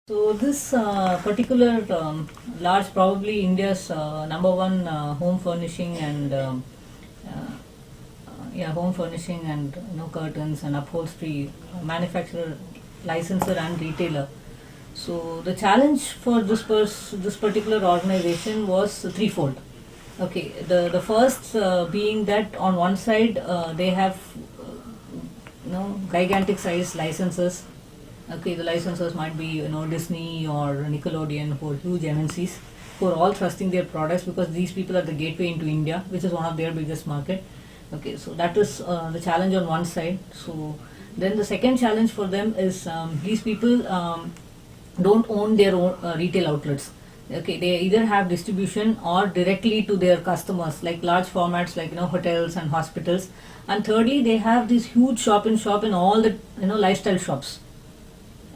So this particular large, probably India's number one home furnishing and home furnishing and curtains and upholstery manufacturer, licensor and retailer. So the challenge for this particular organization was threefold. Okay, the first being that on one side they have gigantic size licenses. Okay, the licensors might be Disney or Nickelodeon, who are huge MNCs, who are all trusting their products because these people are the gateway into India, which is one of their biggest market. Okay, so that is the challenge on one side. So then the second challenge for them is these people don't own their own retail outlets. Okay, they either have distribution or directly to their customers, like large formats like hotels and hospitals. And thirdly, they have this huge shop in all the lifestyle shops.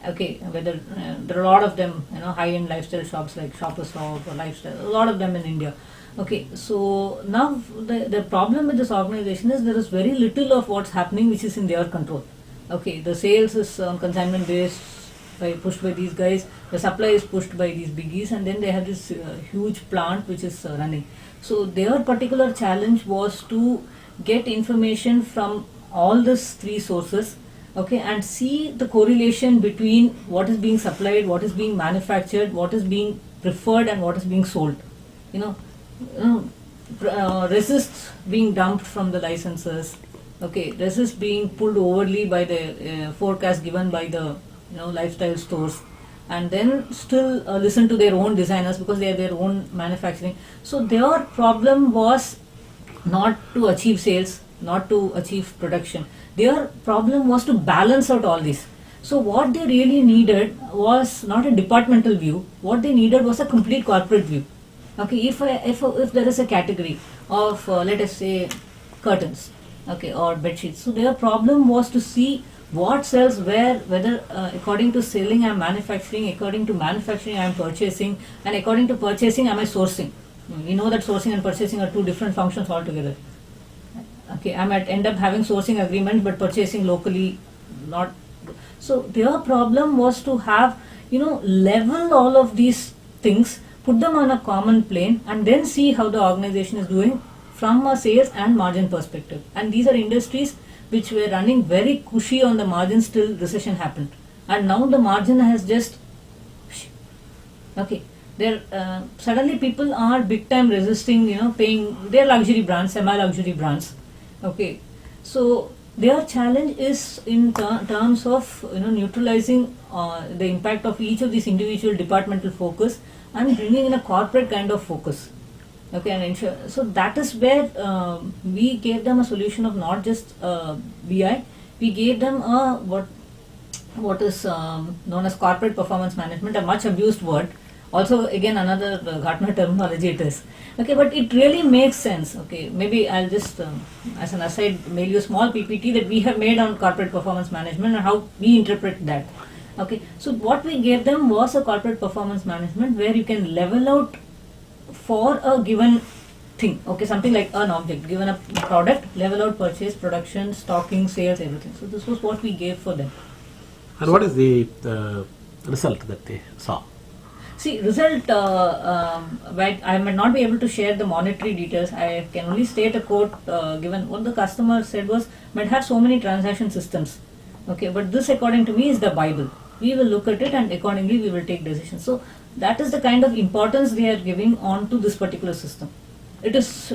Okay, whether there are a lot of them, high-end lifestyle shops like Shoppers Stop or Lifestyle, a lot of them in India. Okay, so now the problem with this organization is there is very little of what's happening which is in their control. Okay, the sales is consignment based, pushed by these guys, the supply is pushed by these biggies, and then they have this huge plant which is running. So their particular challenge was to get information from all these three sources. Okay, and see the correlation between what is being supplied, what is being manufactured, what is being preferred, and what is being sold. Resists being dumped from the licenses. Okay, resist being pulled overly by the forecast given by the lifestyle stores, and then still listen to their own designers because they are their own manufacturing. So their problem was not to achieve sales, not to achieve production. Their problem was to balance out all this. So what they really needed was not a departmental view. What they needed was a complete corporate view. Okay, if there is a category of let us say curtains, okay, or bed sheets, so their problem was to see what sells where, whether according to selling I am manufacturing, according to manufacturing I am purchasing, and according to purchasing am I sourcing. We know that sourcing and purchasing are two different functions altogether. Okay, I might end up having sourcing agreement but purchasing locally not. So their problem was to have level all of these things, put them on a common plane, and then see how the organization is doing from a sales and margin perspective. And these are industries which were running very cushy on the margins till recession happened, and now the margin has just okay. There suddenly people are big time resisting paying their luxury brands, semi-luxury brands. Okay, so their challenge is in terms of neutralizing the impact of each of these individual departmental focus and bringing in a corporate kind of focus. Okay, and ensure, so that is where we gave them a solution of not just BI, we gave them a what is known as corporate performance management, a much abused word. Also, again, another Gartner terminology it is. Okay, but it really makes sense. Okay, maybe I'll just, as an aside, mail you a small PPT that we have made on corporate performance management and how we interpret that. Okay, so what we gave them was a corporate performance management where you can level out for a given thing. Okay, something like an object, given a product, level out purchase, production, stocking, sales, everything. So this was what we gave for them. And what is the result that they saw? See, result, I might not be able to share the monetary details. I can only state a quote given. What the customer said was, might have so many transaction systems. Okay, but this according to me is the Bible. We will look at it and accordingly we will take decisions. So that is the kind of importance they are giving on to this particular system. It's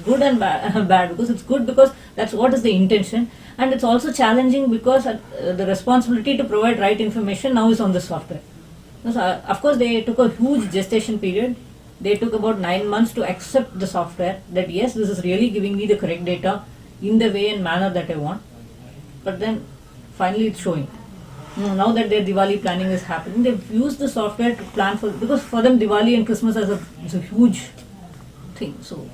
good and bad because it's good because that's what is the intention, and it's also challenging because the responsibility to provide right information now is on the software. So, of course, they took a huge gestation period. They took about 9 months to accept the software that yes, this is really giving me the correct data in the way and manner that I want. But then finally it's showing. Now that their Diwali planning is happening, they've used the software to plan for, because for them Diwali and Christmas is a huge thing. So